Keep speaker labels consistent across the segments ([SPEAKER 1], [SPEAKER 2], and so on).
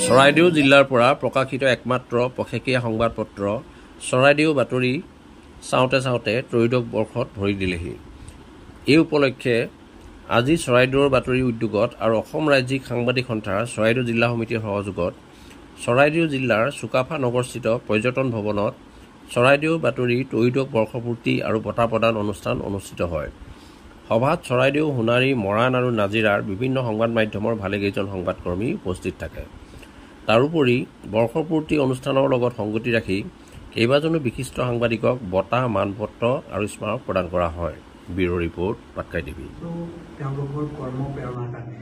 [SPEAKER 1] চৰাইদেউ জিলাৰ পৰা প্ৰকাশিত একমাত্ৰ পষেকীয়া সংবাদপত্ৰ চৰাইদেউ বাতৰি চাওঁতে চাওঁতে ত্ৰয়োদশ বৰ্ষত ভৰি দিলেহি। এই উপলক্ষে আজি চৰাইদেউৰ বাতৰি উদ্যোগত আৰু অসম ৰাজ্যিক সাংবাদিক সন্থাৰ চৰাইদেউ জিলা সমিতিৰ সহযোগত চৰাইদেউ জিলাৰ চুকাফা নগৰস্থিত পৰ্যটন ভৱনত চৰাইদেউ বাতৰি ত্ৰয়োদশ বৰ্ষপূৰ্তি আৰু বঁটা প্ৰদান অনুষ্ঠান অনুষ্ঠিত হয়। সভাত চৰাইদেউ, সোণাৰী, মৰাণ আৰু নাজিৰাৰ বিভিন্ন সংবাদ মাধ্যমৰ ভালেকেইজন সংবাদকৰ্মী উপস্থিত থাকে। তাৰোপৰি বৰ্ষপূৰ্তি অনুষ্ঠানৰ লগত সংগতি ৰাখি কেইবাজনো বিশিষ্ট সাংবাদিকক বঁটা, মানপত্ৰ আৰু স্মাৰক প্ৰদান কৰা হয়। Bureau report, Patkai TV.
[SPEAKER 2] তেওঁলোকৰ কৰ্ম প্ৰেৰণাৰ কাৰণে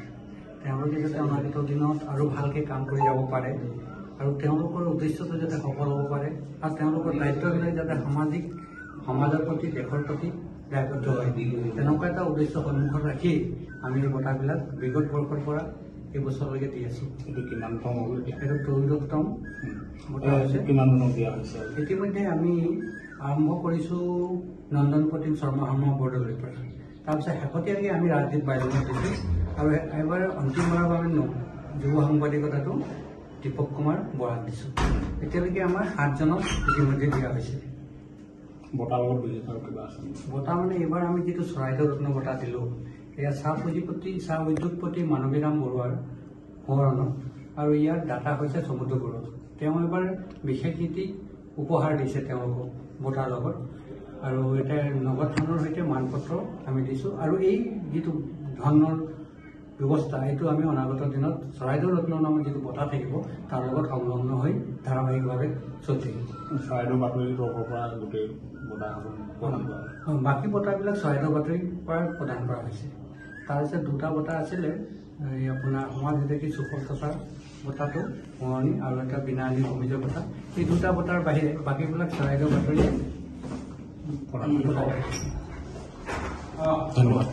[SPEAKER 2] তেওঁলোকে যাতে অনাগত দিনত আৰু ভালকৈ কাম কৰি যাব পাৰে আৰু তেওঁলোকৰ উদ্দেশ্যটো যাতে সফল হ'ব পাৰে আৰু তেওঁলোকৰ দায়িত্ববিলাক যাতে সমাজৰ প্ৰতি, দেশৰ প্ৰতি দায়বদ্ধ হয়, তেনেকুৱা এটা উদ্দেশ্য সন্মুখত ৰাখি আমি এই বঁটাবিলাক বিগত বৰ্ষৰ পৰা এই বছৰলৈকে দি আছোঁ।
[SPEAKER 3] এইটো কিমানতম হ'ব?
[SPEAKER 2] এইটো ত্ৰয়োদশতম বঁটা হৈছে।
[SPEAKER 3] কিমান ধৰণৰ দিয়া হৈছে?
[SPEAKER 2] ইতিমধ্যে আমি আৰম্ভ কৰিছোঁ নন্দন প্ৰতীম শৰ্মা বৰদলৈৰ পৰা। তাৰপিছত শেহতীয়াকৈ আমি ৰাজদীপ বাইজনক দিছোঁ আৰু এবাৰ অন্তিমবাৰৰ বাবে যুৱ সাংবাদিকতাটো দীপক কুমাৰ বৰাক দিছোঁ। এতিয়ালৈকে আমাৰ 7জনক ইতিমধ্যে দিয়া হৈছে।
[SPEAKER 3] বঁটাৰ লগত বিশেষ আৰু কিবা আছে?
[SPEAKER 2] বঁটা মানে এইবাৰ আমি যিটো চৰাইদেউ ৰত্ন বঁটা দিলোঁ, এয়া চাহ উদ্যোগপতি মানৱীৰাম বৰুৱাৰ সোঁৱৰণত আৰু ইয়াৰ দাতা হৈছে সমুদ্ৰ বৰুৱা। তেওঁ এবাৰ বিশেষ নীতি উপহাৰ দিছে তেওঁলোকক বঁটাৰ লগত, আৰু এতিয়া নগদ ধনৰ সৈতে মানপত্ৰ আমি দিছোঁ। আৰু এই যিটো ধনৰ ব্যৱস্থা, এইটো আমি অনাগত দিনত চৰাইদেউ ৰত্ন নামৰ যিটো বঁটা থাকিব তাৰ লগত সংলগ্ন হৈ ধাৰাবাহিকভাৱে চলি থাকিব।
[SPEAKER 3] চৰাইদেউ বাতৰিৰ তৰফৰ পৰা গোটেই বঁটা প্ৰদান কৰা?
[SPEAKER 2] বাকী বঁটাবিলাক চৰাইদেউ বাতৰিৰ পৰা প্ৰদান কৰা হৈছে। তাৰপিছত 2টা বঁটা আছিলে, এই আপোনাৰ সমাজ হিতৈষী সুফল থকা বঁটাটো শুৱনি আৰু এটা বিনালী অভিযোগ বঁটা। এই 2টা বঁটাৰ বাহিৰে বাকীবিলাক চৰাইদেউ বাতৰি প্ৰদান কৰা।
[SPEAKER 3] ধন্যবাদ।